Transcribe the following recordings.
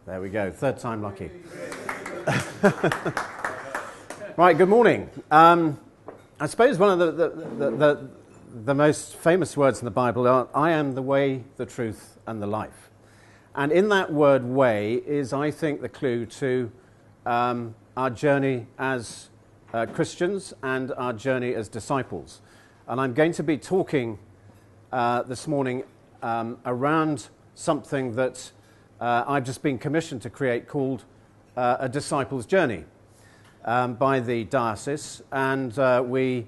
There we go, third time lucky. Right, good morning. I suppose one of the most famous words in the Bible are, I am the way, the truth, and the life. And in that word way is, I think, the clue to our journey as Christians and our journey as disciples. And I'm going to be talking this morning around something that I've just been commissioned to create called a disciple's journey by the diocese, and we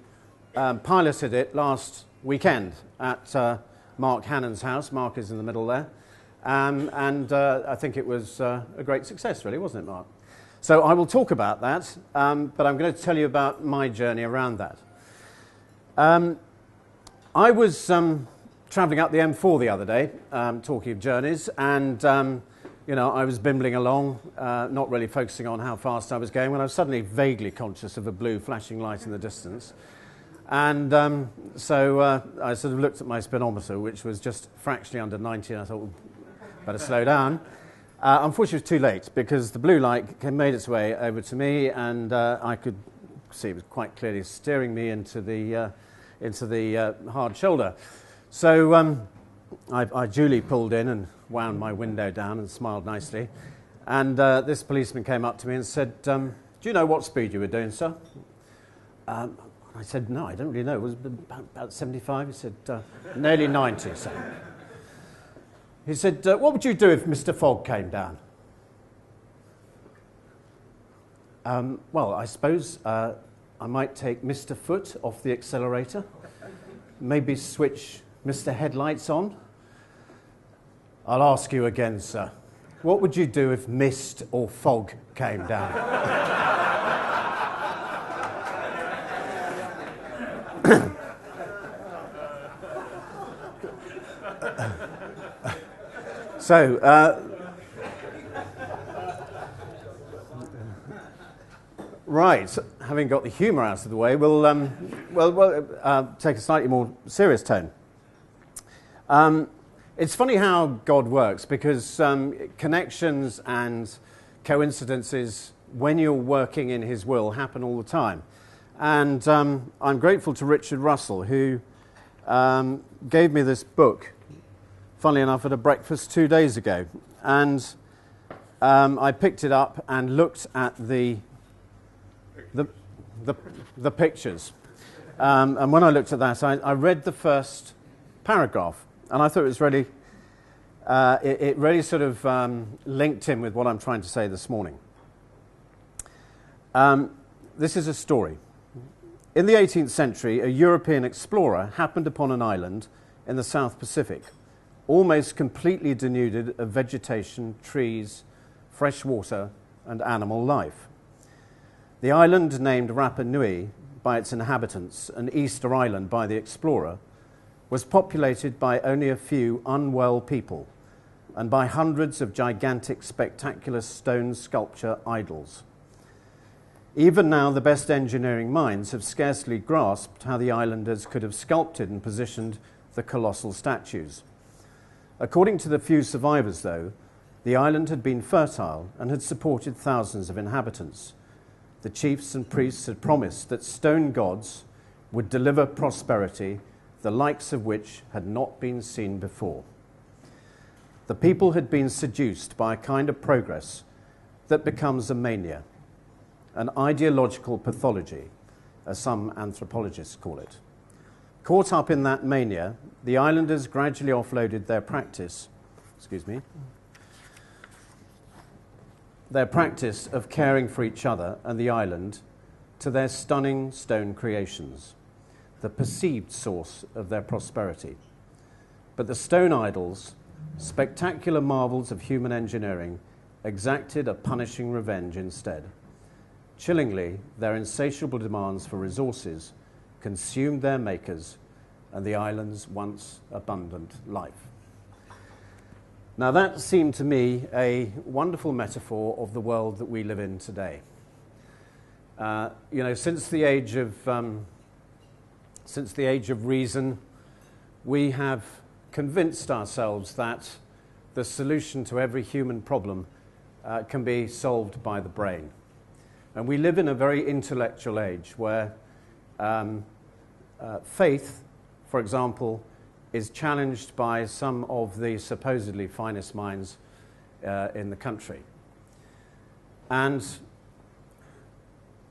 piloted it last weekend at Mark Hannon's house. Mark is in the middle there, and I think it was a great success, really, wasn't it, Mark? So I will talk about that, but I'm going to tell you about my journey around that. I was travelling up the M4 the other day, talking of journeys, and I was bimbling along, not really focusing on how fast I was going, when I was suddenly vaguely conscious of a blue flashing light in the distance. And so I sort of looked at my speedometer, which was just fractionally under 90, and I thought, better slow down. Unfortunately, it was too late, because the blue light made its way over to me, and I could see it was quite clearly steering me into the hard shoulder. So I duly pulled in and wound my window down and smiled nicely. And this policeman came up to me and said, do you know what speed you were doing, sir? I said, no, I don't really know. It was about 75. He said, nearly 90, sir. He said, what would you do if Mr. Fogg came down? Well, I suppose I might take Mr. Foot off the accelerator, maybe switch Mr. Headlights on. I'll ask you again, sir. What would you do if mist or fog came down? Right, having got the humour out of the way, we'll take a slightly more serious tone. It's funny how God works, because connections and coincidences, when you're working in his will, happen all the time. And I'm grateful to Richard Russell, who gave me this book, funnily enough, at a breakfast 2 days ago. And I picked it up and looked at the pictures. And when I looked at that, I read the first paragraph. And I thought it was really, it really sort of linked in with what I'm trying to say this morning. This is a story. In the 18th century, a European explorer happened upon an island in the South Pacific, almost completely denuded of vegetation, trees, fresh water, and animal life. The island, named Rapa Nui by its inhabitants and Easter Island by the explorer, was populated by only a few unwell people and by hundreds of gigantic, spectacular stone sculpture idols. Even now, the best engineering minds have scarcely grasped how the islanders could have sculpted and positioned the colossal statues. According to the few survivors, though, the island had been fertile and had supported thousands of inhabitants. The chiefs and priests had promised that stone gods would deliver prosperity, the likes of which had not been seen before. The people had been seduced by a kind of progress that becomes a mania, an ideological pathology, as some anthropologists call it. Caught up in that mania, the islanders gradually offloaded their practice of caring for each other and the island to their stunning stone creations, the perceived source of their prosperity. But the stone idols, spectacular marvels of human engineering, exacted a punishing revenge instead. Chillingly, their insatiable demands for resources consumed their makers and the island's once abundant life. Now that seemed to me a wonderful metaphor of the world that we live in today. Since the age of reason, we have convinced ourselves that the solution to every human problem can be solved by the brain. And we live in a very intellectual age where faith, for example, is challenged by some of the supposedly finest minds in the country. And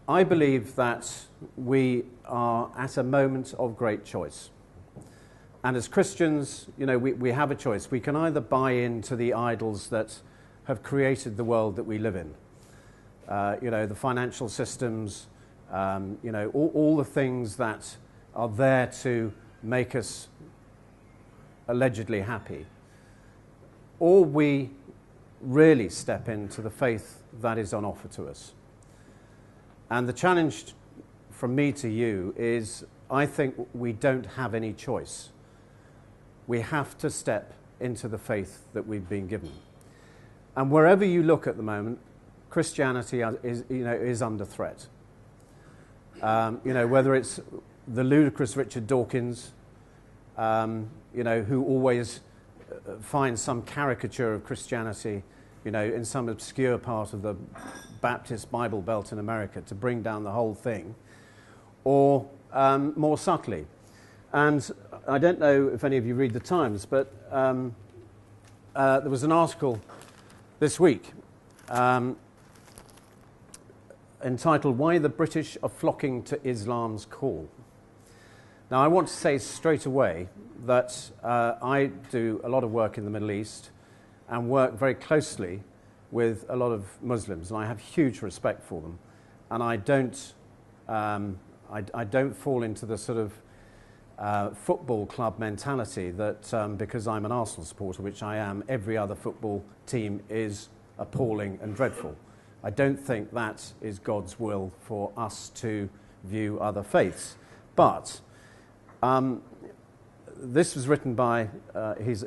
I believe that we are at a moment of great choice. And as Christians, we have a choice. We can either buy into the idols that have created the world that we live in. The financial systems, all the things that are there to make us allegedly happy. Or we really step into the faith that is on offer to us. And the challenge from me to you is, I think we don't have any choice. We have to step into the faith that we've been given. And wherever you look at the moment, Christianity is under threat. Whether it's the ludicrous Richard Dawkins, who always finds some caricature of Christianity, in some obscure part of the Baptist Bible Belt in America to bring down the whole thing, or more subtly. And I don't know if any of you read the Times, but there was an article this week entitled "Why the British Are Flocking to Islam's Call." Now, I want to say straight away that I do a lot of work in the Middle East and work very closely with a lot of Muslims, and I have huge respect for them. And I don't fall into the sort of football club mentality that because I'm an Arsenal supporter, which I am, every other football team is appalling and dreadful. I don't think that is God's will for us to view other faiths. But this was written by, he's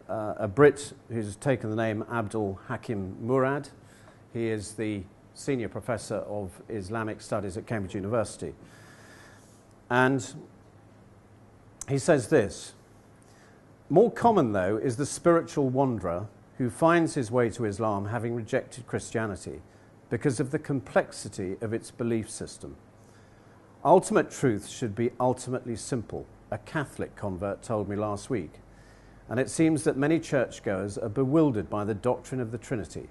a Brit who's taken the name Abdul Hakim Murad. He is the senior professor of Islamic studies at Cambridge University. And he says this: "More common, though, is the spiritual wanderer who finds his way to Islam having rejected Christianity because of the complexity of its belief system. Ultimate truth should be ultimately simple, a Catholic convert told me last week, and it seems that many churchgoers are bewildered by the doctrine of the Trinity.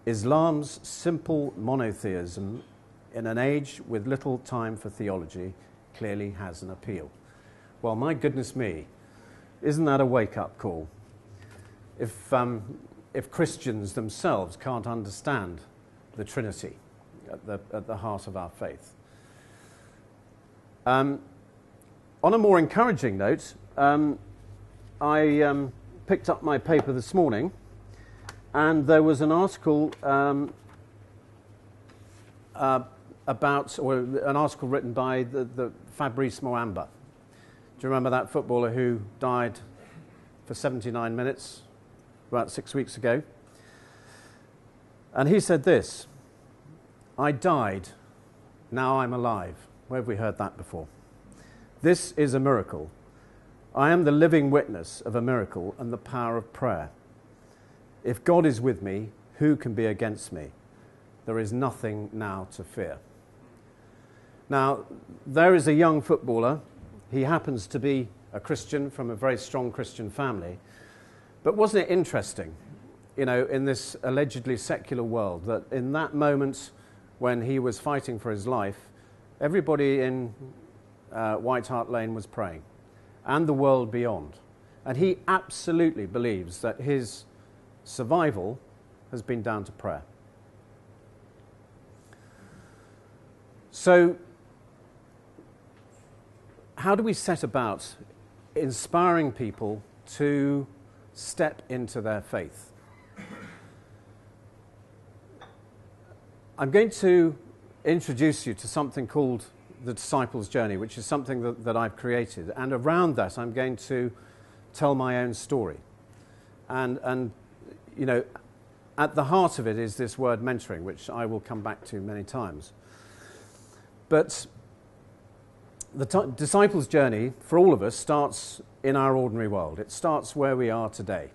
Islam's simple monotheism in an age with little time for theology clearly has an appeal." Well, my goodness me, isn't that a wake-up call? If Christians themselves can't understand the Trinity at the heart of our faith. On a more encouraging note, I picked up my paper this morning, and there was an article an article written by the Fabrice Muamba. Do you remember that footballer who died for 79 minutes about 6 weeks ago? And he said this: "I died, now I'm alive." Where have we heard that before? "This is a miracle. I am the living witness of a miracle and the power of prayer. If God is with me, who can be against me? There is nothing now to fear." Now, there is a young footballer. He happens to be a Christian from a very strong Christian family. But wasn't it interesting, in this allegedly secular world, that in that moment when he was fighting for his life, everybody in White Hart Lane was praying, and the world beyond. And he absolutely believes that his survival has been down to prayer. So, how do we set about inspiring people to step into their faith? I'm going to introduce you to something called the Disciples' Journey, which is something that I've created. And around that, I'm going to tell my own story. And at the heart of it is this word mentoring, which I will come back to many times. But the Disciples' Journey, for all of us, starts in our ordinary world. It starts where we are today.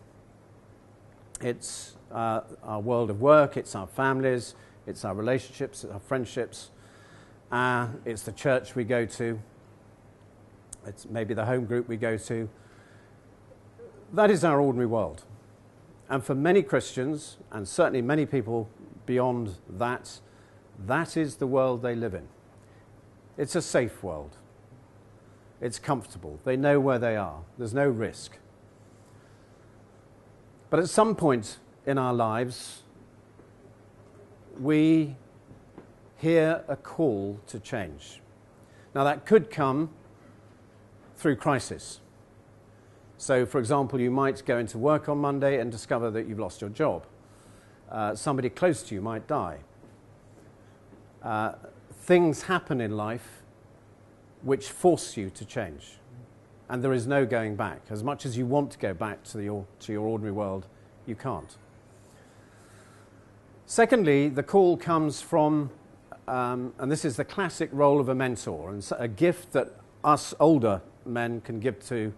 It's our world of work, it's our families, it's our relationships, it's our friendships, it's the church we go to, it's maybe the home group we go to. That is our ordinary world. And for many Christians, and certainly many people beyond that, that is the world they live in. It's a safe world. It's comfortable. They know where they are. There's no risk. But at some point in our lives, we hear a call to change. Now, that could come through crisis. So, for example, you might go into work on Monday and discover that you've lost your job. Somebody close to you might die. Things happen in life which force you to change. And there is no going back. As much as you want to go back to your ordinary world, you can't. Secondly, the call comes from, and this is the classic role of a mentor, and a gift that us older men can give to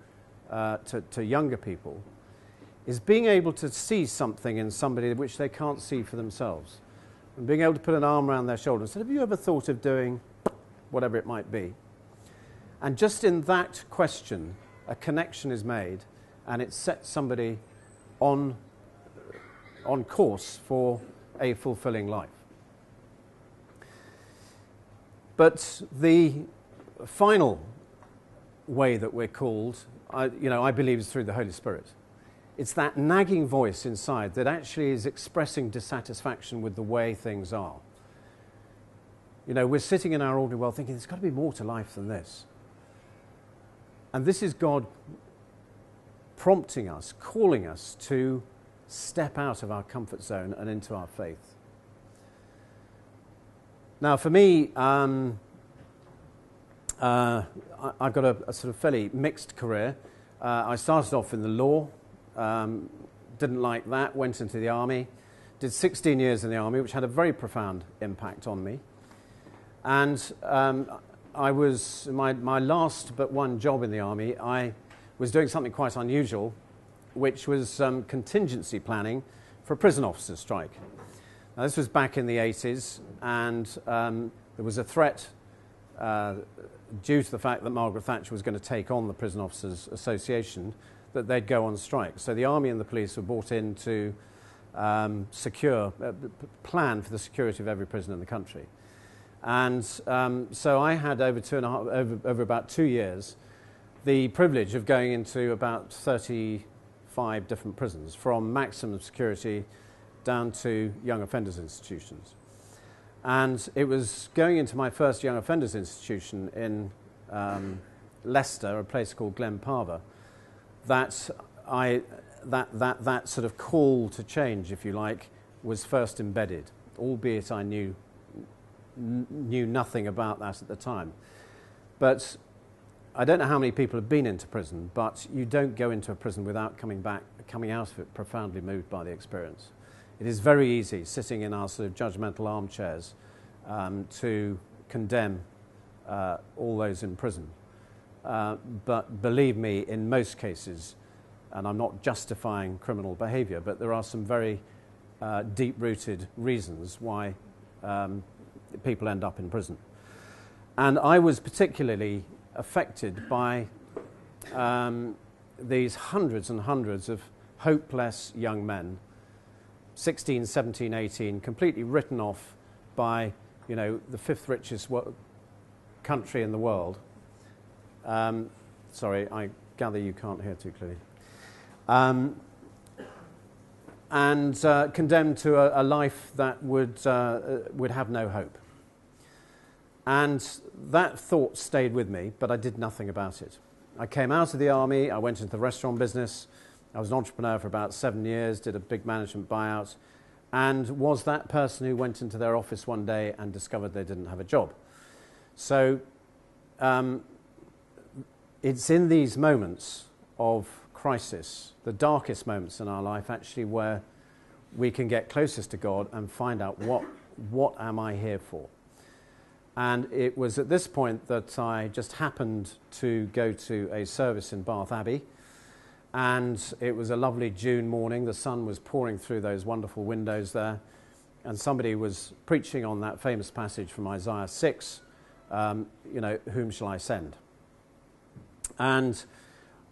younger people, is being able to see something in somebody which they can't see for themselves. And being able to put an arm around their shoulder and say, have you ever thought of doing whatever it might be? And just in that question, a connection is made, and it sets somebody on course for a fulfilling life. But the final way that we're called, I believe, is through the Holy Spirit. It's that nagging voice inside that actually is expressing dissatisfaction with the way things are. We're sitting in our ordinary world thinking there's got to be more to life than this. And this is God prompting us, calling us to step out of our comfort zone and into our faith. Now, for me, I've got a sort of fairly mixed career. I started off in the law, didn't like that, went into the army, did 16 years in the army, which had a very profound impact on me. And I was, my last but one job in the army, I was doing something quite unusual, which was contingency planning for a prison officers' strike. Now, this was back in the 80s, and there was a threat due to the fact that Margaret Thatcher was going to take on the Prison Officers Association, that they'd go on strike. So the army and the police were brought in to plan for the security of every prison in the country. And so I had over about 2 years, the privilege of going into about 35 different prisons, from maximum security down to young offenders institutions. And it was going into my first young offenders institution in Leicester, a place called Glenparva, that that sort of call to change, if you like, was first embedded, albeit I knew nothing about that at the time. But I don't know how many people have been into prison, but you don't go into a prison without coming out of it profoundly moved by the experience. It is very easy, sitting in our sort of judgmental armchairs, to condemn all those in prison. But believe me, in most cases, and I'm not justifying criminal behaviour, but there are some very deep-rooted reasons why people end up in prison. And I was particularly affected by these hundreds and hundreds of hopeless young men, 16, 17, 18, completely written off by, the fifth richest country in the world. Sorry, I gather you can't hear too clearly. And condemned to a life that would have no hope. And that thought stayed with me, but I did nothing about it. I came out of the army, I went into the restaurant business, I was an entrepreneur for about 7 years, did a big management buyout, and was that person who went into their office one day and discovered they didn't have a job. So it's in these moments of crisis, the darkest moments in our life, actually, where we can get closest to God and find out what am I here for. And it was at this point that I just happened to go to a service in Bath Abbey, And it was a lovely June morning. The sun was pouring through those wonderful windows there. And somebody was preaching on that famous passage from Isaiah 6, whom shall I send? And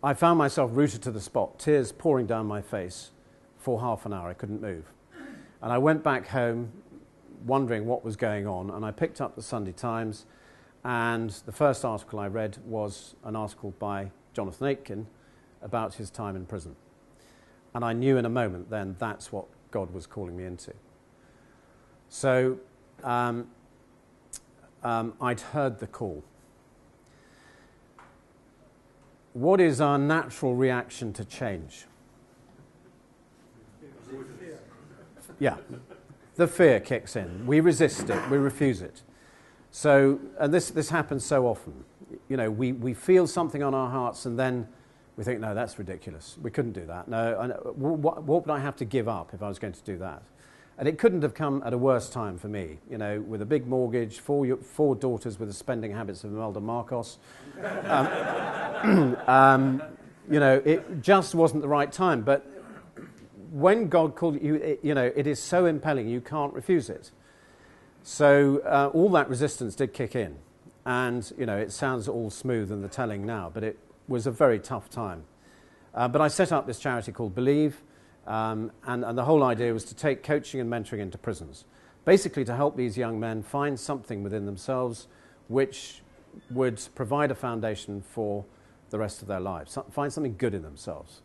I found myself rooted to the spot, tears pouring down my face for half an hour. I couldn't move. And I went back home wondering what was going on, and I picked up the Sunday Times, and the first article I read was an article by Jonathan Aitken about his time in prison. And I knew in a moment then that's what God was calling me into. So I'd heard the call. What is our natural reaction to change? Yeah, the fear kicks in. We resist it, we refuse it. So, and this happens so often. You know, we feel something on our hearts and then we think, no, that's ridiculous. We couldn't do that. No, what would I have to give up if I was going to do that? And it couldn't have come at a worse time for me, you know, with a big mortgage, four daughters with the spending habits of Imelda Marcos. You know, it just wasn't the right time. But when God called you, it is so impelling, you can't refuse it. So all that resistance did kick in. And, you know, it sounds all smooth in the telling now, but it was a very tough time. But I set up this charity called Believe, and the whole idea was to take coaching and mentoring into prisons, basically to help these young men find something within themselves which would provide a foundation for the rest of their lives, find something good in themselves.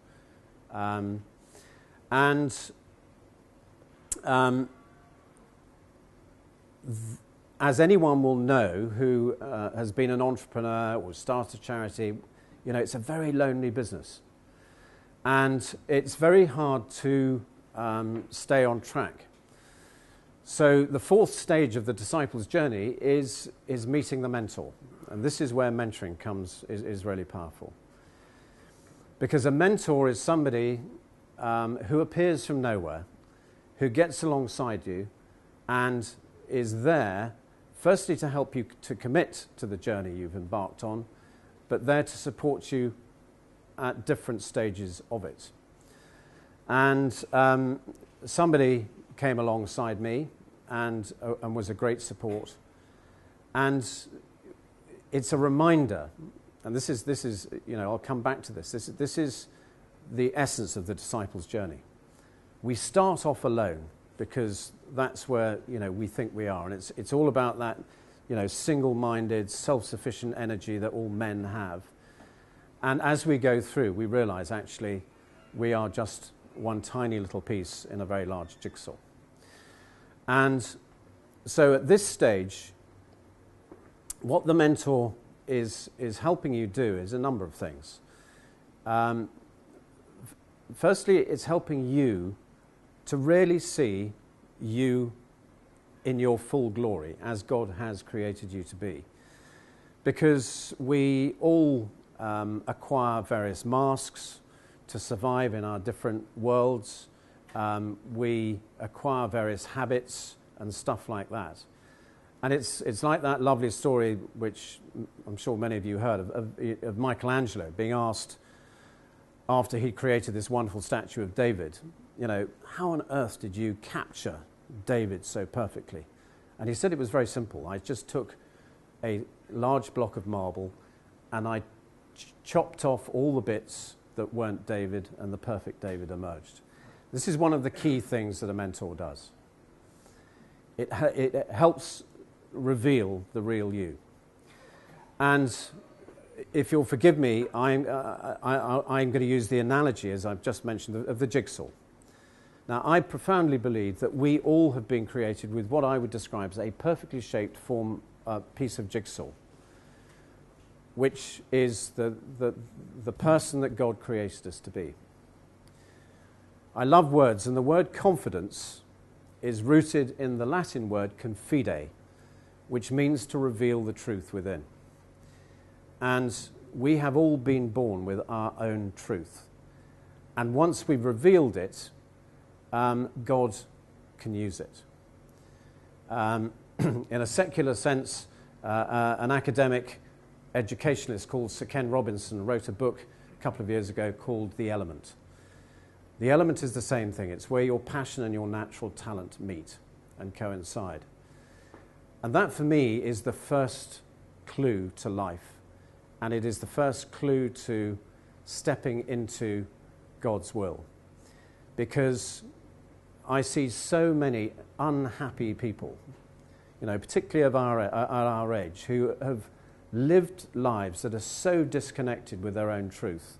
As anyone will know who has been an entrepreneur or started a charity, you know, it's a very lonely business. And it's very hard to stay on track. So the fourth stage of the disciples' journey is meeting the mentor. And this is where mentoring is really powerful. Because a mentor is somebody who appears from nowhere, who gets alongside you and is there, firstly to help you to commit to the journey you've embarked on, but there to support you at different stages of it. And somebody came alongside me and was a great support. And it's a reminder, and this is you know, I'll come back to this. This is the essence of the disciples' journey. We start off alone because that's where, you know, we think we are, and it's all about that, you know, single-minded, self-sufficient energy that all men have. And as we go through, we realize actually we are just one tiny little piece in a very large jigsaw. And so at this stage, what the mentor is helping you do is a number of things. Firstly, it's helping you to really see you in your full glory as God has created you to be. Because we all acquire various masks to survive in our different worlds. We acquire various habits and stuff like that. And it's like that lovely story, which I'm sure many of you heard of Michelangelo being asked after he created this wonderful statue of David, you know, how on earth did you capture David so perfectly? And he said it was very simple. I just took a large block of marble and I chopped off all the bits that weren't David, and the perfect David emerged. This is one of the key things that a mentor does. It helps reveal the real you. And if you'll forgive me, I'm going to use the analogy, as I've just mentioned, of the jigsaw. Now, I profoundly believe that we all have been created with what I would describe as a perfectly shaped piece of jigsaw, which is the person that God created us to be. I love words, and the word confidence is rooted in the Latin word confide, which means to reveal the truth within. And we have all been born with our own truth. And once we've revealed it, God can use it. In a secular sense, an academic educationalist called Sir Ken Robinson wrote a book couple of years ago called The Element. The element is the same thing. It's where your passion and your natural talent meet and coincide. And that, for me, is the first clue to life. And it is the first clue to stepping into God's will. Because I see so many unhappy people, particularly at our age, who have lived lives that are so disconnected with their own truth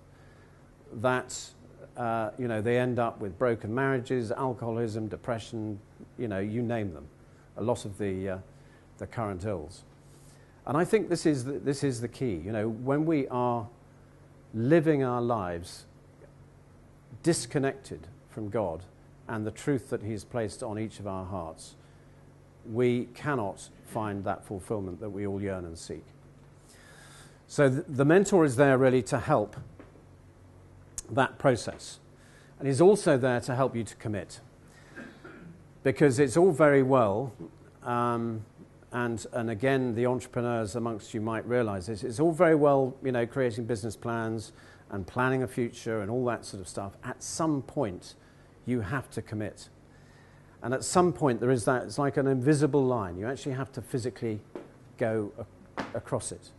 that they end up with broken marriages, alcoholism, depression, you name them, a lot of the current ills. And I think this is the key. When we are living our lives disconnected from God and the truth that He's placed on each of our hearts, we cannot find that fulfillment that we all yearn and seek. So the mentor is there really to help that process. And he's also there to help you to commit. Because it's all very well, and again, the entrepreneurs amongst you might realize this, it's all very well, creating business plans and planning a future and all that sort of stuff. At some point, you have to commit. And at some point, there is that, it's like an invisible line. You actually have to physically go across it.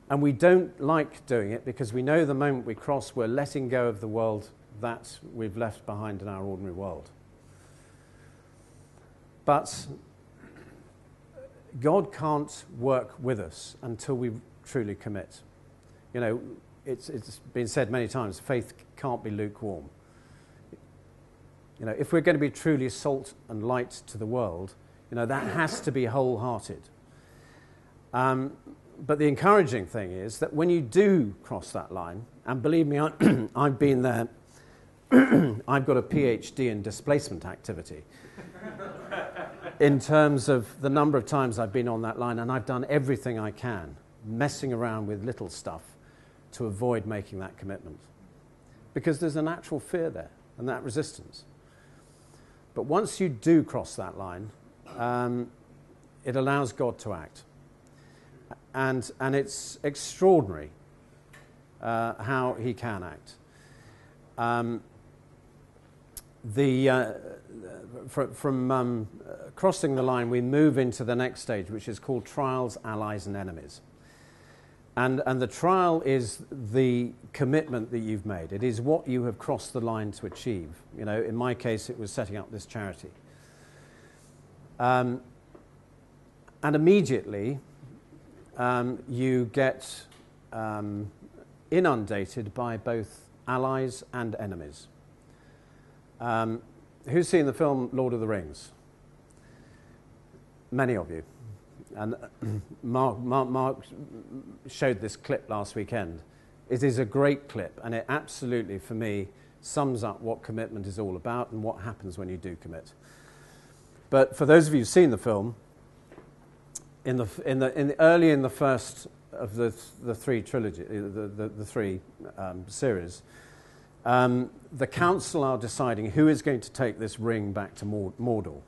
And we don't like doing it because we know the moment we cross, we're letting go of the world that we've left behind in our ordinary world. But God can't work with us until we truly commit. It's been said many times, faith can't be lukewarm. If we're going to be truly salt and light to the world, that has to be wholehearted. But the encouraging thing is that when you do cross that line, and believe me, I've been there, I've got a PhD in displacement activity in terms of the number of times I've been on that line, and I've done everything I can, messing around with little stuff to avoid making that commitment. Because there's a natural fear there and that resistance. But once you do cross that line, it allows God to act. And it's extraordinary how He can act. From crossing the line, we move into the next stage, which is called trials, allies, and enemies. And the trial is the commitment that you've made. It is what you have crossed the line to achieve. In my case, it was setting up this charity. And immediately, you get inundated by both allies and enemies. Who's seen the film Lord of the Rings? Many of you. And Mark showed this clip last weekend. It is a great clip, and it absolutely, for me, sums up what commitment is all about and what happens when you do commit. But for those of you who've seen the film, early in the first of the three trilogy, the three series, the council are deciding who is going to take this ring back to Mordor.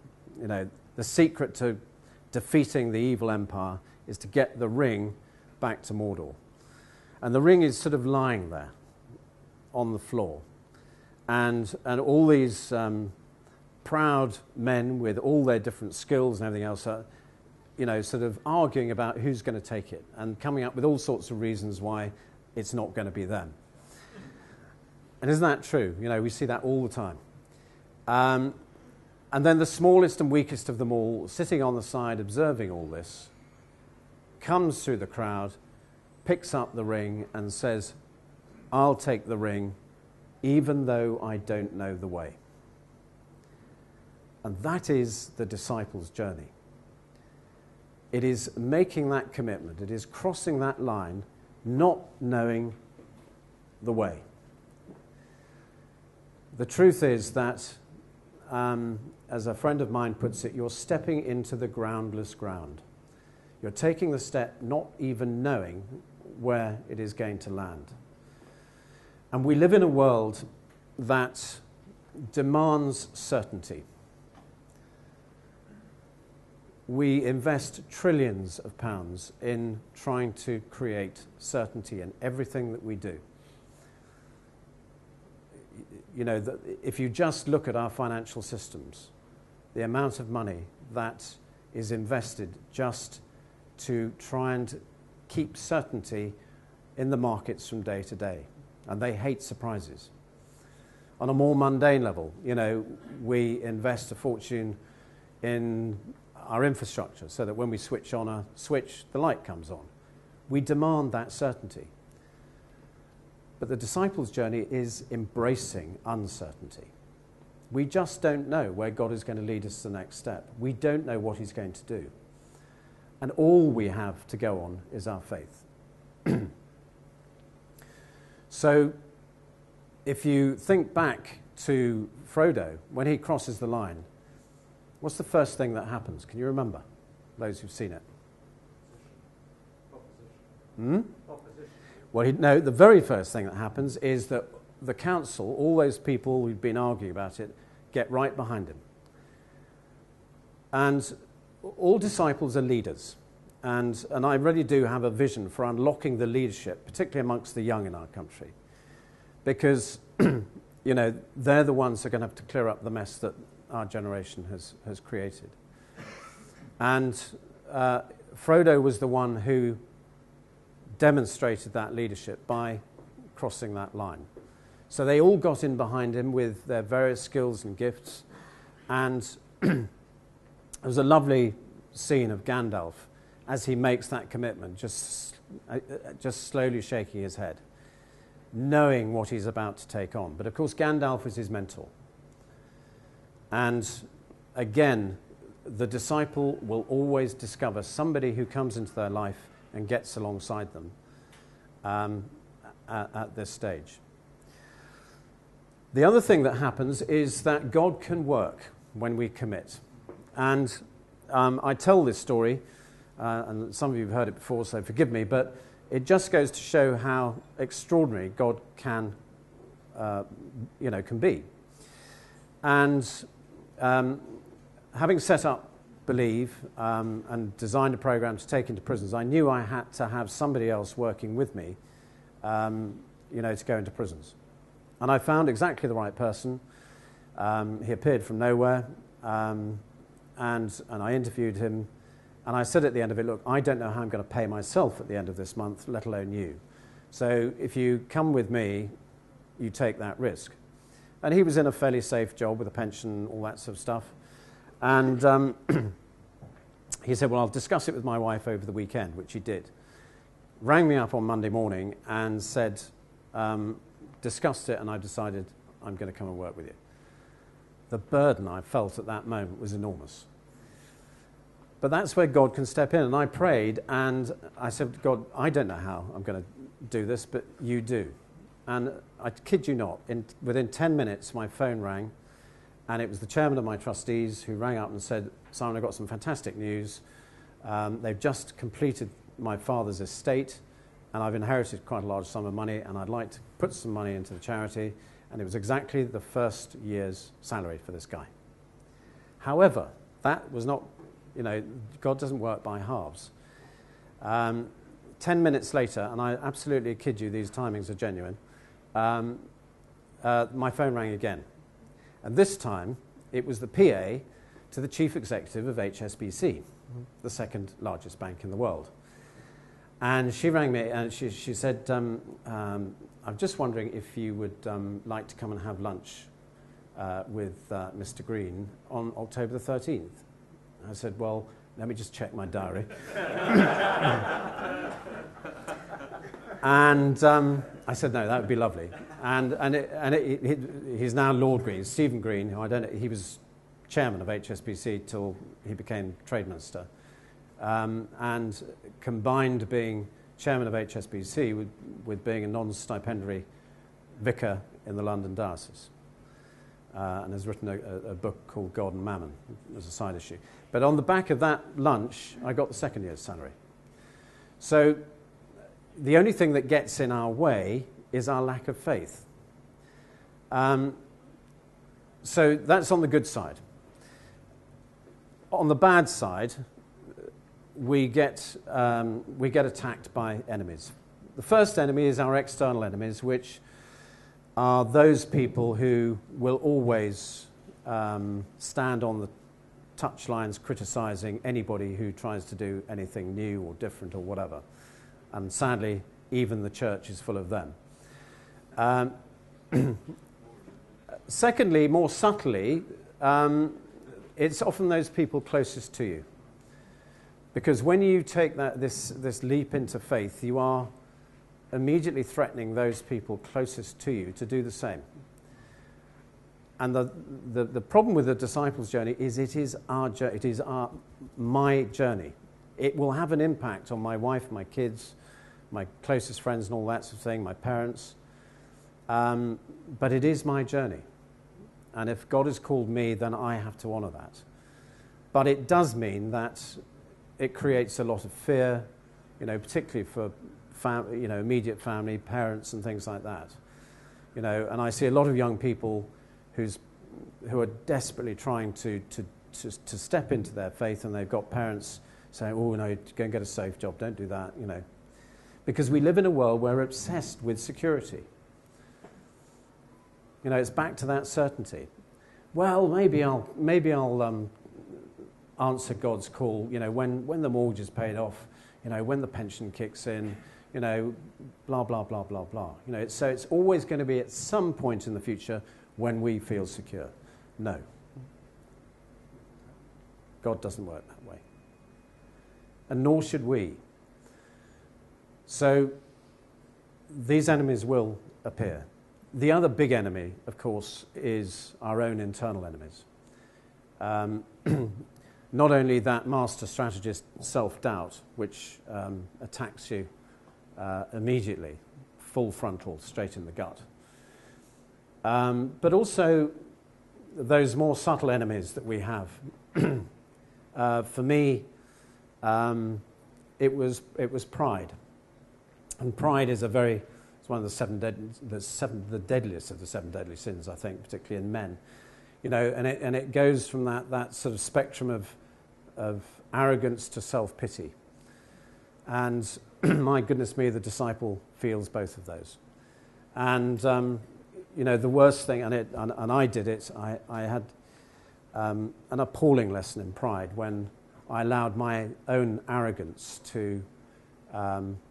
The secret to defeating the evil empire is to get the ring back to Mordor. And the ring is sort of lying there on the floor. And all these proud men with all their different skills and everything else are, sort of arguing about who's going to take it and coming up with all sorts of reasons why it's not going to be them. And isn't that true? We see that all the time. And then the smallest and weakest of them all, sitting on the side observing all this, comes through the crowd, picks up the ring and says, "I'll take the ring, even though I don't know the way." And that is the disciples' journey. It is making that commitment. It is crossing that line, not knowing the way. The truth is that, as a friend of mine puts it, you're stepping into the groundless ground. You're taking the step not even knowing where it is going to land. And we live in a world that demands certainty. We invest trillions of pounds in trying to create certainty in everything that we do. if you just look at our financial systems, the amount of money that is invested just to try and keep certainty in the markets from day to day. And they hate surprises. On a more mundane level, we invest a fortune in our infrastructure so that when we switch on a switch, the light comes on. We demand that certainty. But the disciples' journey is embracing uncertainty. We just don't know where God is going to lead us to the next step. We don't know what he's going to do. And all we have to go on is our faith. So if you think back to Frodo, when he crosses the line, what's the first thing that happens? Can you remember, those who've seen it? Opposition. Well, no, the very first thing that happens is that the council, all those people who've been arguing about it, get right behind him. And all disciples are leaders. And I really do have a vision for unlocking the leadership, particularly amongst the young in our country. Because, they're the ones who are going to have to clear up the mess that our generation has created. And Frodo was the one who demonstrated that leadership by crossing that line. So they all got in behind him with their various skills and gifts. And it was a lovely scene of Gandalf as he makes that commitment, just slowly shaking his head, knowing what he's about to take on. But of course, Gandalf is his mentor. And again, the disciple will always discover somebody who comes into their life and gets alongside them at this stage. The other thing that happens is that God can work when we commit. And I tell this story, and some of you have heard it before, so forgive me, but it just goes to show how extraordinary God can be. And having set up Believe and designed a program to take into prisons, I knew I had to have somebody else working with me, to go into prisons. And I found exactly the right person. He appeared from nowhere, and I interviewed him. And I said at the end of it, look, I don't know how I'm going to pay myself at the end of this month, let alone you. So if you come with me, you take that risk. And he was in a fairly safe job with a pension, all that sort of stuff. And he said, well, I'll discuss it with my wife over the weekend, which he did. Rang me up on Monday morning and said, discussed it, and I've decided I'm going to come and work with you. The burden I felt at that moment was enormous. But that's where God can step in. And I prayed, and I said, God, I don't know how I'm going to do this, but you do. And I kid you not, within 10 minutes, my phone rang, and it was the chairman of my trustees who rang up and said, Simon, I've got some fantastic news. They've just completed my father's estate, and I've inherited quite a large sum of money, and I'd like to put some money into the charity. And it was exactly the first year's salary for this guy. However, that was not, God doesn't work by halves. 10 minutes later, and I absolutely kid you, these timings are genuine, my phone rang again. And this time, it was the PA to the chief executive of HSBC, the second largest bank in the world. And she rang me and she said, I'm just wondering if you would like to come and have lunch with Mr. Green on October the 13th. I said, well, let me just check my diary. And I said, no, that would be lovely. He's now Lord Green, Stephen Green, who he was chairman of HSBC till he became trade minister. And combined being chairman of HSBC with being a non-stipendiary vicar in the London diocese. And has written a book called God and Mammon as a side issue. But on the back of that lunch, I got the second year's salary. So the only thing that gets in our way is our lack of faith. So that's on the good side. On the bad side, we get attacked by enemies. The first enemy is our external enemies, which are those people who will always stand on the touchlines criticising anybody who tries to do anything new or different or whatever. And sadly, even the church is full of them. Secondly, more subtly, it's often those people closest to you. Because when you take this leap into faith, you are immediately threatening those people closest to you to do the same. And the problem with the disciples' journey is it is my journey. It will have an impact on my wife, my kids, my closest friends and all that sort of thing, my parents. But it is my journey. And if God has called me, then I have to honour that. But it does mean that it creates a lot of fear, particularly for immediate family, parents and things like that. And I see a lot of young people who are desperately trying to step into their faith, and they've got parents saying, oh, no, go and get a safe job, don't do that, Because we live in a world where we're obsessed with security. It's back to that certainty. Well, maybe I'll answer God's call, when the mortgage is paid off, when the pension kicks in, blah, blah, blah, blah, blah. So it's always going to be at some point in the future when we feel secure. No. God doesn't work that way. And nor should we. So these enemies will appear. The other big enemy, of course, is our own internal enemies. Not only that master strategist self-doubt, which attacks you immediately, full frontal, straight in the gut, but also those more subtle enemies that we have. For me, it was pride, and pride is it's one of the deadliest of the seven deadly sins, I think, particularly in men. And it goes from that sort of spectrum of arrogance to self-pity. And my goodness me, the disciple feels both of those. And the worst thing, and I did it. I had an appalling lesson in pride when I allowed my own arrogance to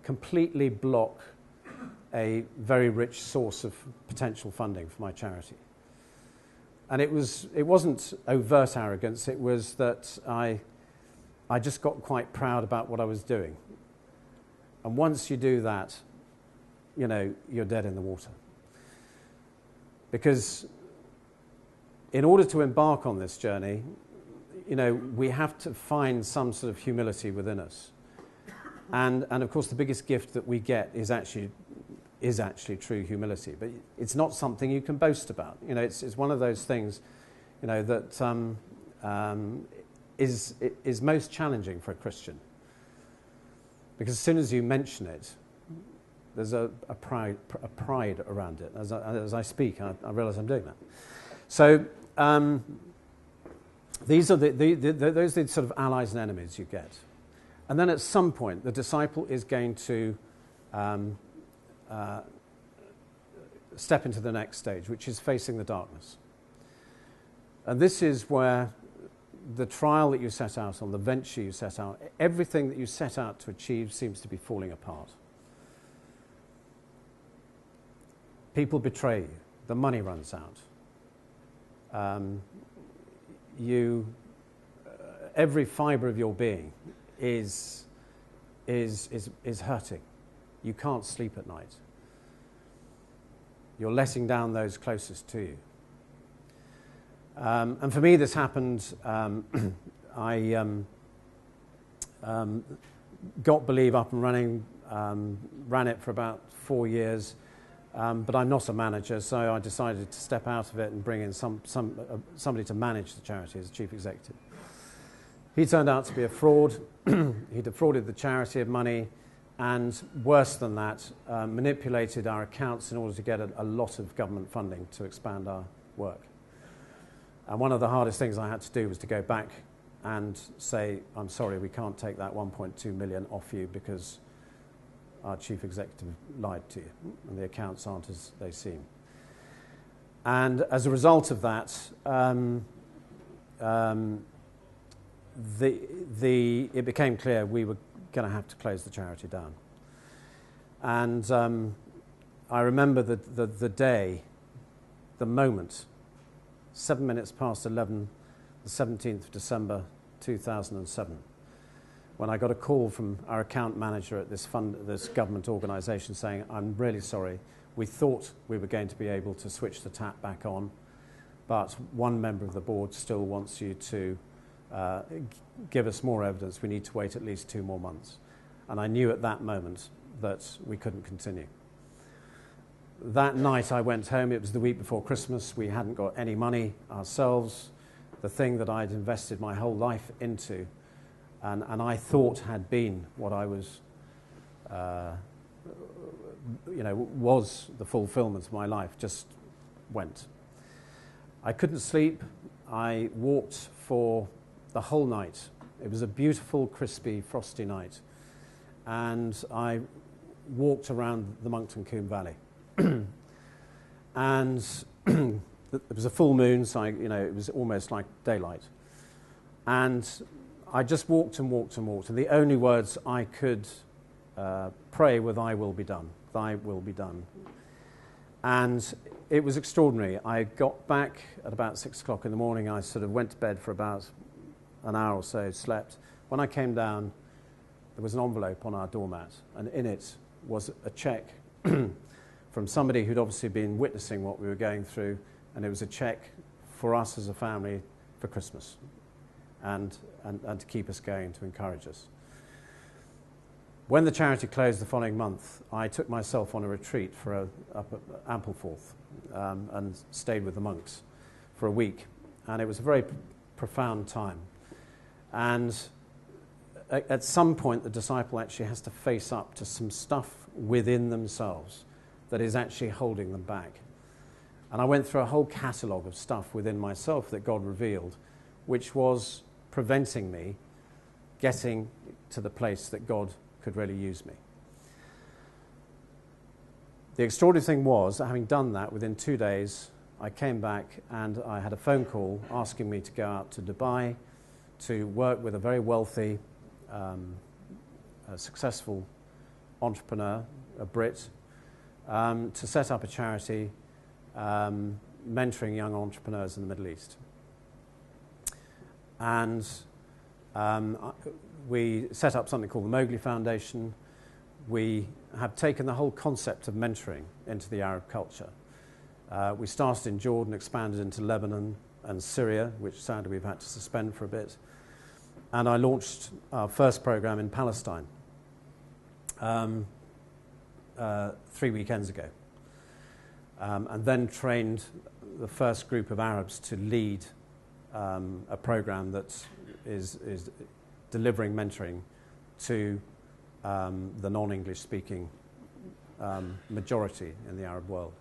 completely block a very rich source of potential funding for my charity. And it wasn't overt arrogance. It was that I just got quite proud about what I was doing. And once you do that, you're dead in the water. Because in order to embark on this journey, we have to find some sort of humility within us. And of course, the biggest gift that we get is actually true humility. But it's not something you can boast about. It's one of those things, that is most challenging for a Christian. Because as soon as you mention it, there's a pride around it. As I speak, I realise I'm doing that. So those are the sort of allies and enemies you get. And then at some point, the disciple is going to step into the next stage, which is facing the darkness. And this is where the trial that you set out on, the venture you set out, everything that you set out to achieve seems to be falling apart. People betray you. The money runs out. Every fibre of your being is hurting. You can't sleep at night. You're letting down those closest to you. And for me, this happened. I got Believe up and running, ran it for about 4 years, but I'm not a manager, so I decided to step out of it and bring in somebody to manage the charity as chief executive. He turned out to be a fraud. He defrauded the charity of money, and worse than that, manipulated our accounts in order to get a lot of government funding to expand our work. And one of the hardest things I had to do was to go back and say, I'm sorry, we can't take that 1.2 million off you because our chief executive lied to you and the accounts aren't as they seem. And as a result of that, it became clear we were going to have to close the charity down. And I remember the day, the moment, 7 minutes past 11, the 17th of December 2007, when I got a call from our account manager at this government organisation saying, "I'm really sorry, we thought we were going to be able to switch the tap back on, but one member of the board still wants you to give us more evidence. We need to wait at least 2 more months." And I knew at that moment that we couldn't continue. That night I went home. It was the week before Christmas. We hadn't got any money ourselves. The thing that I'd invested my whole life into and I thought had been what I was, was the fulfillment of my life, just went. I couldn't sleep. I walked for the whole night. It was a beautiful, crispy, frosty night. And I walked around the Monkton Combe Valley. And it was a full moon, so it was almost like daylight. And I just walked and walked and walked. And the only words I could pray were, "Thy will be done, thy will be done." And it was extraordinary. I got back at about 6 o'clock in the morning. I sort of went to bed for about an hour or so, slept. When I came down, there was an envelope on our doormat, and in it was a cheque from somebody who'd obviously been witnessing what we were going through, and it was a cheque for us as a family for Christmas and to keep us going, to encourage us. When the charity closed the following month, I took myself on a retreat up at Ampleforth and stayed with the monks for a week, and it was a very profound time. And at some point, the disciple actually has to face up to some stuff within themselves that is actually holding them back. And I went through a whole catalogue of stuff within myself that God revealed, which was preventing me getting to the place that God could really use me. The extraordinary thing was that having done that, within 2 days, I came back and I had a phone call asking me to go out to Dubai to work with a very wealthy, a successful entrepreneur, a Brit, to set up a charity mentoring young entrepreneurs in the Middle East. And we set up something called the Mowgli Foundation. We have taken the whole concept of mentoring into the Arab culture. We started in Jordan, expanded into Lebanon and Syria, which sadly we've had to suspend for a bit. And I launched our first program in Palestine 3 weekends ago. And then trained the first group of Arabs to lead a program that is delivering mentoring to the non-English speaking majority in the Arab world.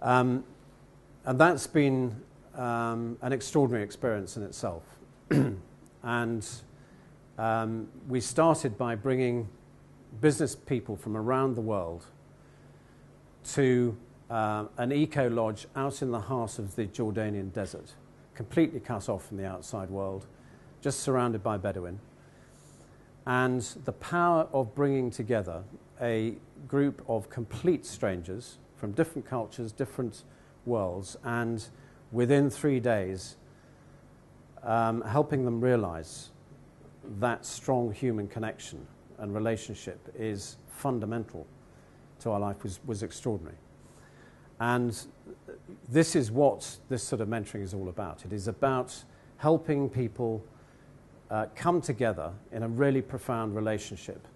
And that's been an extraordinary experience in itself. And we started by bringing business people from around the world to an eco-lodge out in the heart of the Jordanian desert, completely cut off from the outside world, just surrounded by Bedouin. And the power of bringing together a group of complete strangers from different cultures, different worlds, and within 3 days, helping them realize that strong human connection and relationship is fundamental to our life was extraordinary. And this is what this sort of mentoring is all about. It is about helping people come together in a really profound relationship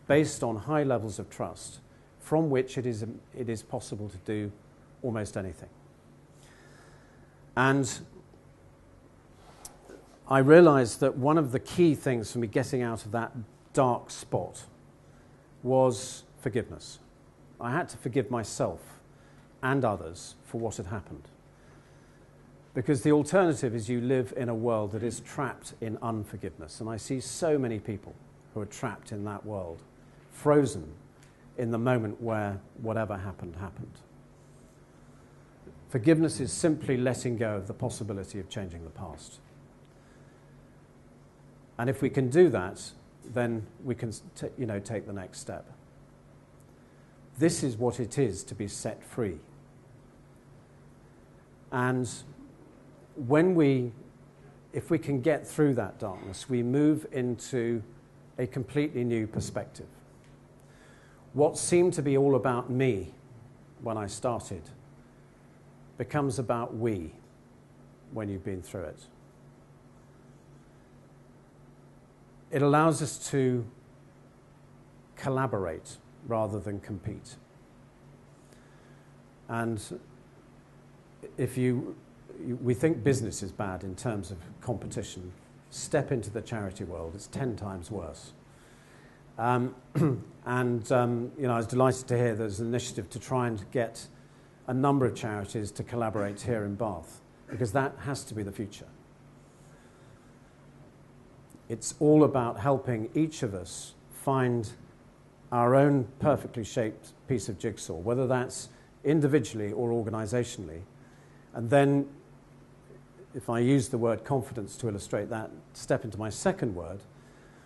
based on high levels of trust from which it is possible to do almost anything. And I realized that one of the key things for me getting out of that dark spot was forgiveness. I had to forgive myself and others for what had happened. Because the alternative is you live in a world that is trapped in unforgiveness. And I see so many people who are trapped in that world, frozen in the moment where whatever happened, happened. Forgiveness is simply letting go of the possibility of changing the past. And if we can do that, then we can take the next step. This is what it is to be set free. And if we can get through that darkness, we move into a completely new perspective. What seemed to be all about me when I started becomes about we when you've been through it. It allows us to collaborate rather than compete. And we think business is bad in terms of competition. Step into the charity world, it's 10 times worse. I was delighted to hear there's an initiative to try and get a number of charities to collaborate here in Bath, because that has to be the future. It's all about helping each of us find our own perfectly shaped piece of jigsaw, whether that's individually or organisationally. And then, if I use the word confidence to illustrate that, step into my second word,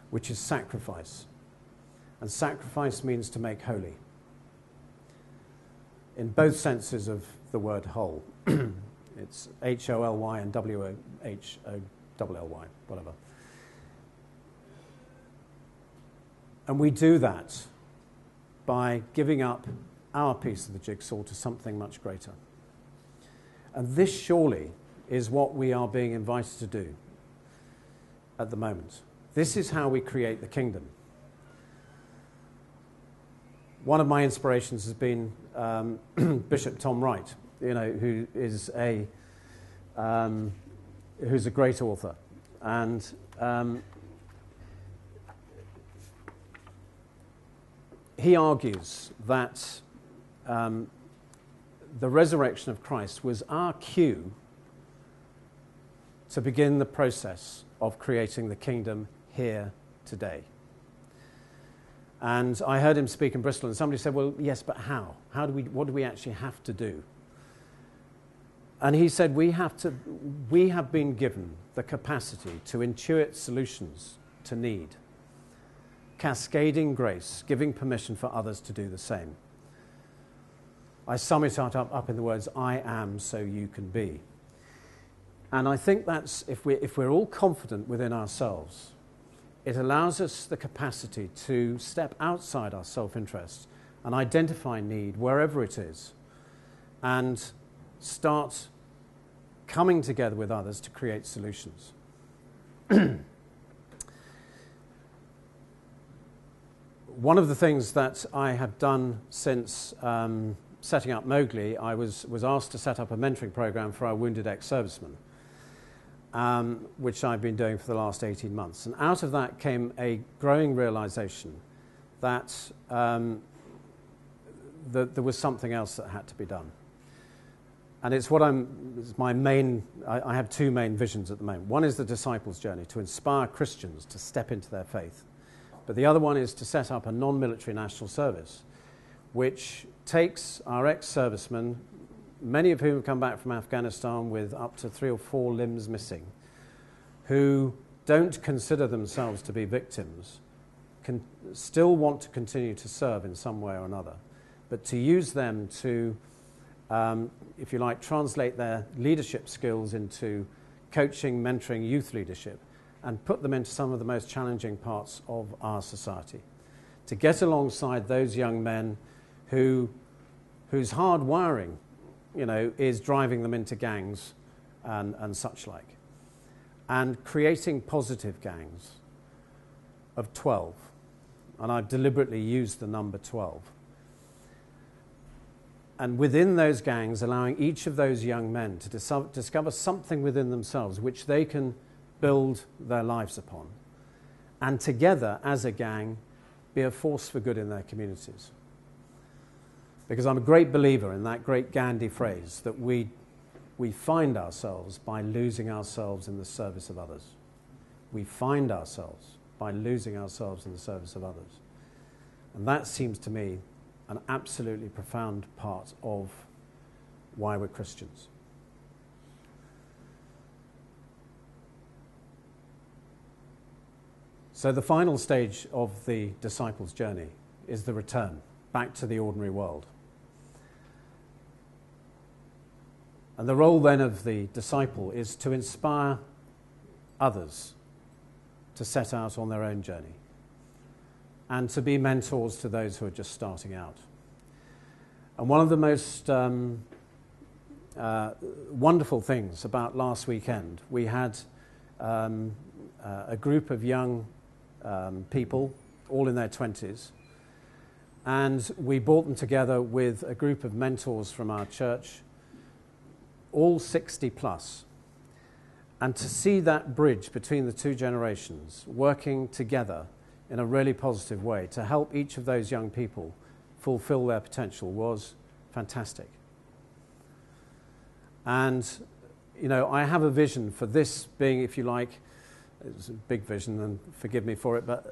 which is sacrifice. And sacrifice means to make holy, in both senses of the word whole. It's H-O-L-Y and W-H-O-L-L-Y, whatever. And we do that by giving up our piece of the jigsaw to something much greater. And this surely is what we are being invited to do at the moment. This is how we create the kingdom. One of my inspirations has been Bishop Tom Wright, who's a great author, and he argues that the resurrection of Christ was our cue to begin the process of creating the kingdom here today. And I heard him speak in Bristol, and somebody said, well, yes, but how? What do we actually have to do? And he said, we have been given the capacity to intuit solutions to need, cascading grace, giving permission for others to do the same. I sum it up in the words, I am so you can be. And I think that's, if we're all confident within ourselves, it allows us the capacity to step outside our self-interest and identify need wherever it is and start coming together with others to create solutions. One of the things that I have done since setting up Mowgli, I was asked to set up a mentoring program for our wounded ex-servicemen, which I've been doing for the last 18 months. And out of that came a growing realization that there was something else that had to be done. And it's my main, I have two main visions at the moment. One is the disciples' journey, to inspire Christians to step into their faith. But the other one is to set up a non-military national service, which takes our ex-servicemen, many of whom have come back from Afghanistan with up to 3 or 4 limbs missing, who don't consider themselves to be victims, can still want to continue to serve in some way or another, but to use them to, if you like, translate their leadership skills into coaching, mentoring youth leadership, and put them into some of the most challenging parts of our society, to get alongside those young men whose hard wiring is driving them into gangs and such like. And creating positive gangs of 12. And I've deliberately used the number 12. And within those gangs, allowing each of those young men to discover something within themselves which they can build their lives upon. And together, as a gang, be a force for good in their communities. Because I'm a great believer in that great Gandhi phrase that we find ourselves by losing ourselves in the service of others. We find ourselves by losing ourselves in the service of others. And that seems to me an absolutely profound part of why we're Christians. So the final stage of the disciples' journey is the return back to the ordinary world. And the role then of the disciple is to inspire others to set out on their own journey and to be mentors to those who are just starting out. And one of the most wonderful things about last weekend, we had a group of young people, all in their 20s, and we brought them together with a group of mentors from our church, all 60 plus. And to see that bridge between the two generations working together in a really positive way to help each of those young people fulfill their potential was fantastic. And, you know, I have a vision for this being, if you like, it's a big vision, and forgive me for it, but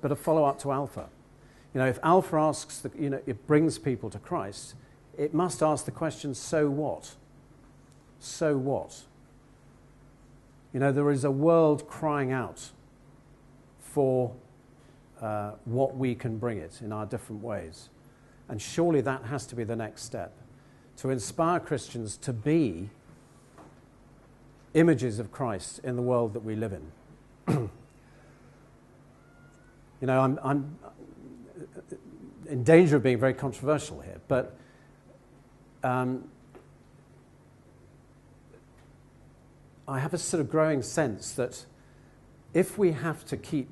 a follow-up to Alpha. You know, if Alpha asks, it brings people to Christ, it must ask the question, so what? So what? You know, there is a world crying out for what we can bring it in our different ways. And surely that has to be the next step, to inspire Christians to be images of Christ in the world that we live in. You know, I'm in danger of being very controversial here, but I have a sort of growing sense that if we have to keep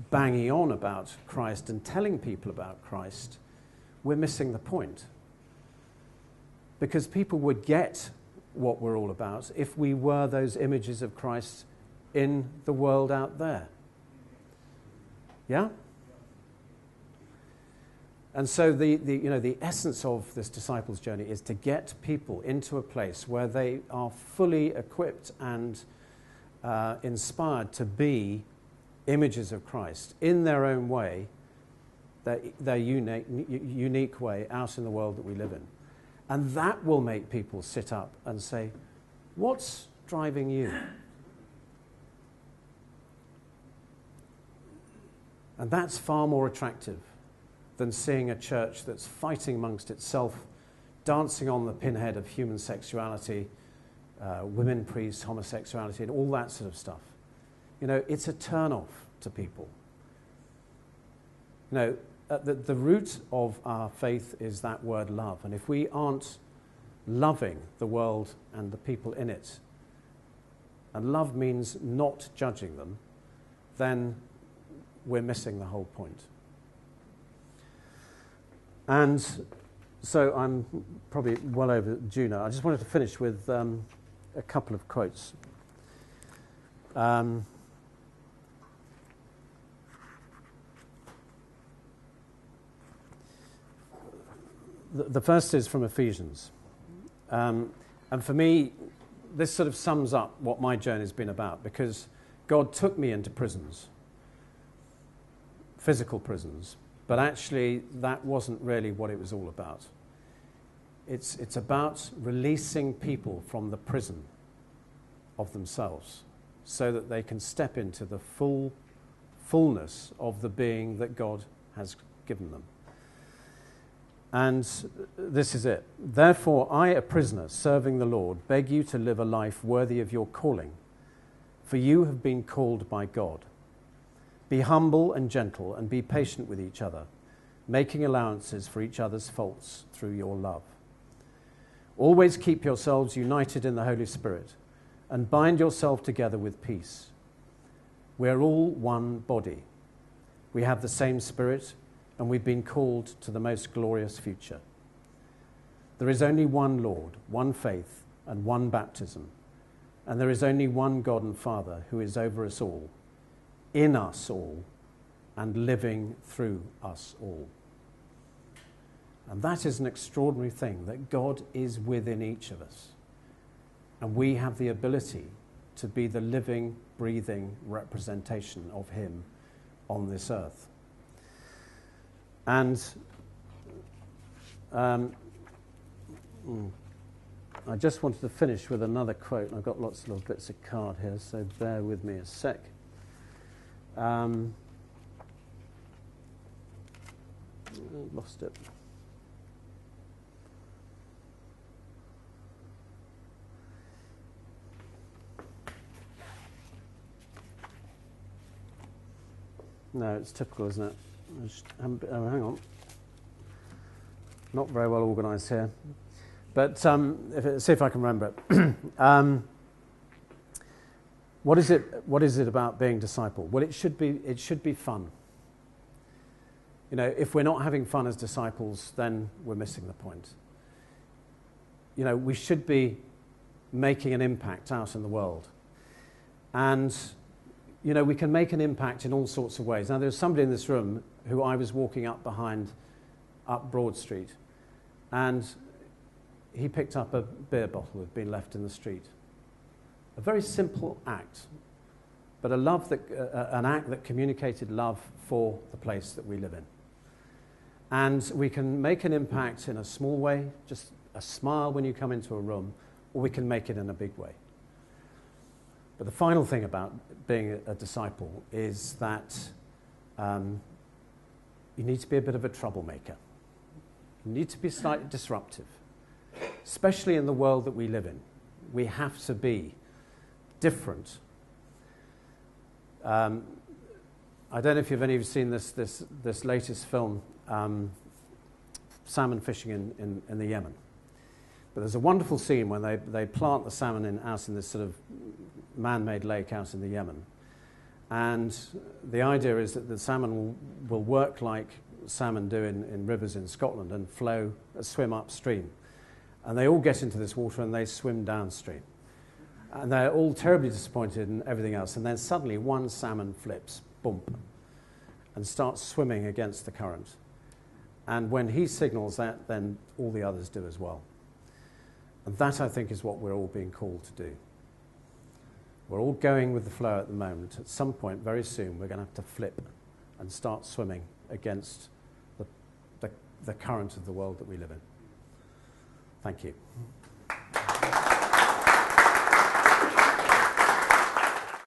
banging on about Christ and telling people about Christ, we're missing the point. Because people would get what we're all about if we were those images of Christ in the world out there. Yeah? And so the essence of this disciples' journey is to get people into a place where they are fully equipped and inspired to be images of Christ in their own way, their unique way out in the world that we live in. And that will make people sit up and say, what's driving you? And that's far more attractive than seeing a church that's fighting amongst itself, dancing on the pinhead of human sexuality, women priests, homosexuality, and all that sort of stuff. You know, it's a turn-off to people. You know, the root of our faith is that word love. And if we aren't loving the world and the people in it, and love means not judging them, then we're missing the whole point. And so I'm probably well overdue now. I just wanted to finish with a couple of quotes. The first is from Ephesians. And for me, this sort of sums up what my journey has been about, because God took me into prisons, physical prisons, but actually that wasn't really what it was all about. It's about releasing people from the prison of themselves so that they can step into the fullness of the being that God has given them. And this is it. Therefore, I, a prisoner serving the Lord, beg you to live a life worthy of your calling, for you have been called by God. Be humble and gentle, and be patient with each other, making allowances for each other's faults through your love. Always keep yourselves united in the Holy Spirit, and bind yourself together with peace. We are all one body. We have the same Spirit, and we've been called to the most glorious future. There is only one Lord, one faith, and one baptism, and there is only one God and Father who is over us all, in us all, and living through us all. And that is an extraordinary thing, that God is within each of us, and we have the ability to be the living, breathing representation of him on this earth. And I just wanted to finish with another quote. I've got lots of little bits of card here, so bear with me a sec. Lost it. No, it's typical, isn't it? Oh, hang on. Not very well organised here. But see if I can remember it. What is it about being disciple? Well, it should be fun. You know, if we're not having fun as disciples, then we're missing the point. You know, we should be making an impact out in the world. And you know, we can make an impact in all sorts of ways. Now, there's somebody in this room who I was walking up Broad Street, and he picked up a beer bottle that had been left in the street. A very simple act, but an act that communicated love for the place that we live in. And we can make an impact in a small way, just a smile when you come into a room, or we can make it in a big way. But the final thing about being a disciple is that you need to be a bit of a troublemaker. You need to be slightly disruptive, especially in the world that we live in. We have to be different. I don't know if any of you have seen this latest film, salmon fishing in the Yemen. But there's a wonderful scene when they plant the salmon out in this sort of man-made lake out in the Yemen. And the idea is that the salmon will work like salmon do in rivers in Scotland and swim upstream. And they all get into this water and they swim downstream. And they're all terribly disappointed and everything else. And then suddenly one salmon flips, boom, and starts swimming against the current. And when he signals that, then all the others do as well. And that, I think, is what we're all being called to do. We're all going with the flow at the moment. At some point, very soon, we're going to have to flip and start swimming against the current of the world that we live in. Thank you.